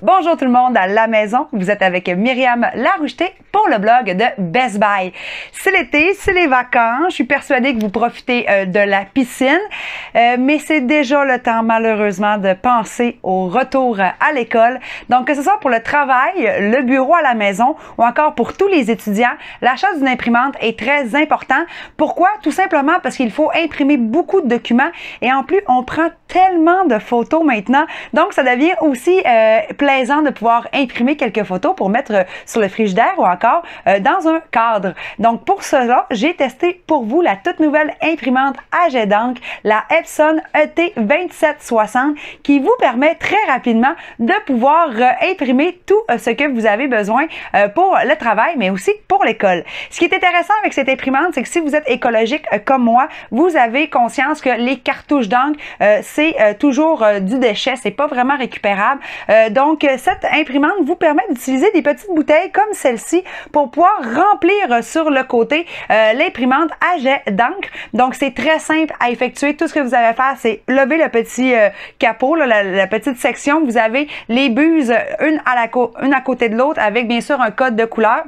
Bonjour tout le monde à la maison, vous êtes avec Myriam Laroucheté pour le blog de Best Buy. C'est l'été, c'est les vacances, je suis persuadée que vous profitez de la piscine, mais c'est déjà le temps malheureusement de penser au retour à l'école. Donc que ce soit pour le travail, le bureau à la maison ou encore pour tous les étudiants, l'achat d'une imprimante est très important. Pourquoi? Tout simplement parce qu'il faut imprimer beaucoup de documents et en plus on prend tellement de photos maintenant, donc ça devient aussi plaisant de pouvoir imprimer quelques photos pour mettre sur le frigidaire ou encore dans un cadre. Donc pour cela, j'ai testé pour vous la toute nouvelle imprimante à jet d'encre, la Epson ET2760, qui vous permet très rapidement de pouvoir imprimer tout ce que vous avez besoin pour le travail, mais aussi pour l'école. Ce qui est intéressant avec cette imprimante, c'est que si vous êtes écologique comme moi, vous avez conscience que les cartouches d'encre, c'est toujours du déchet, c'est pas vraiment récupérable. Donc, cette imprimante vous permet d'utiliser des petites bouteilles comme celle-ci pour pouvoir remplir sur le côté l'imprimante à jet d'encre. Donc, c'est très simple à effectuer. Tout ce que vous avez à faire, c'est lever le petit capot, là, la petite section. Vous avez les buses, une à côté de l'autre avec bien sûr un code de couleur.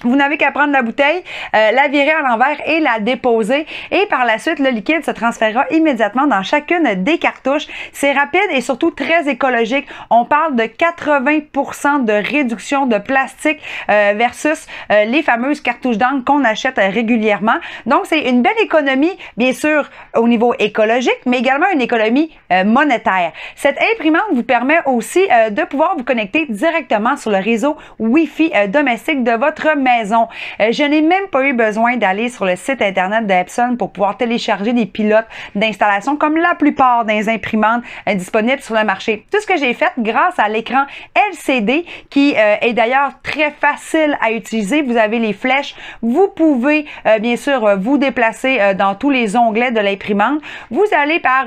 Vous n'avez qu'à prendre la bouteille, la virer à l'envers et la déposer. Et par la suite, le liquide se transférera immédiatement dans chacune des cartouches. C'est rapide et surtout très écologique. On parle de 80% de réduction de plastique versus les fameuses cartouches d'encre qu'on achète régulièrement. Donc, c'est une belle économie, bien sûr, au niveau écologique, mais également une économie monétaire. Cette imprimante vous permet aussi de pouvoir vous connecter directement sur le réseau Wi-Fi domestique de votre maison. Je n'ai même pas eu besoin d'aller sur le site internet d'Epson pour pouvoir télécharger des pilotes d'installation comme la plupart des imprimantes disponibles sur le marché. Tout ce que j'ai fait grâce à l'écran LCD qui est d'ailleurs très facile à utiliser. Vous avez les flèches. Vous pouvez bien sûr vous déplacer dans tous les onglets de l'imprimante. Vous allez par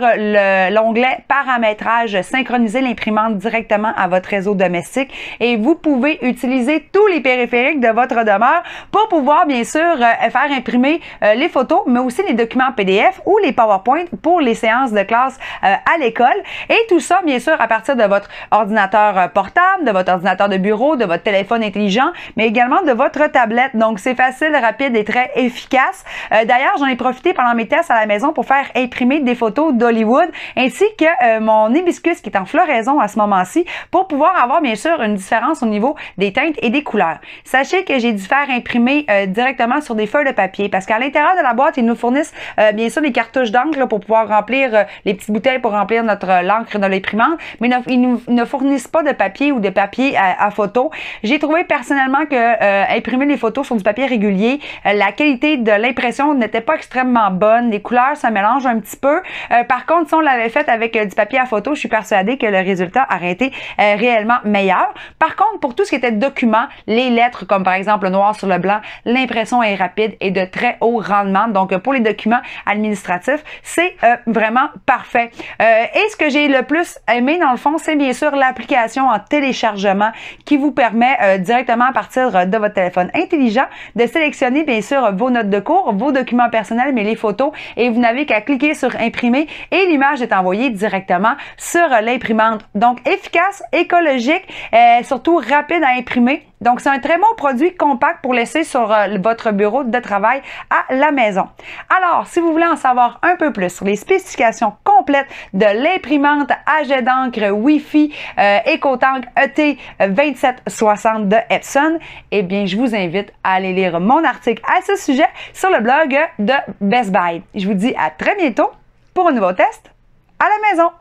l'onglet paramétrage synchroniser l'imprimante directement à votre réseau domestique et vous pouvez utiliser tous les périphériques de votre demeure pour pouvoir bien sûr faire imprimer les photos mais aussi les documents PDF ou les PowerPoint pour les séances de classe à l'école et tout ça bien sûr à partir de votre ordinateur portable, de votre ordinateur de bureau, de votre téléphone intelligent mais également de votre tablette. Donc c'est facile, rapide et très efficace. D'ailleurs j'en ai profité pendant mes tests à la maison pour faire imprimer des photos d'Hollywood ainsi que mon hibiscus qui est en floraison à ce moment-ci pour pouvoir avoir bien sûr une différence au niveau des teintes et des couleurs. Sachez que j'ai dû faire imprimer directement sur des feuilles de papier parce qu'à l'intérieur de la boîte, ils nous fournissent bien sûr des cartouches d'encre pour pouvoir remplir les petites bouteilles pour remplir l'encre de l'imprimante, mais ils ne fournissent pas de papier ou de papier à photo. J'ai trouvé personnellement que imprimer les photos sur du papier régulier, la qualité de l'impression n'était pas extrêmement bonne, les couleurs ça mélange un petit peu. Par contre, si on l'avait fait avec du papier à photo, je suis persuadée que le résultat aurait été réellement meilleur. Par contre, pour tout ce qui était documents, les lettres comme par exemple le noir sur le blanc, l'impression est rapide et de très haut rendement. Donc, pour les documents administratifs, c'est vraiment parfait. Et ce que j'ai le plus aimé, dans le fond, c'est bien sûr l'application en téléchargement qui vous permet directement à partir de votre téléphone intelligent de sélectionner bien sûr vos notes de cours, vos documents personnels, mais les photos et vous n'avez qu'à cliquer sur imprimer et l'image est envoyée directement sur l'imprimante. Donc, efficace, écologique, surtout rapide à imprimer. Donc, c'est un très bon produit compact pour laisser sur votre bureau de travail à la maison. Alors, si vous voulez en savoir un peu plus sur les spécifications complètes de l'imprimante à jet d'encre Wi-Fi EcoTank ET2760 de Epson, eh bien, je vous invite à aller lire mon article à ce sujet sur le blog de Best Buy. Je vous dis à très bientôt pour un nouveau test à la maison.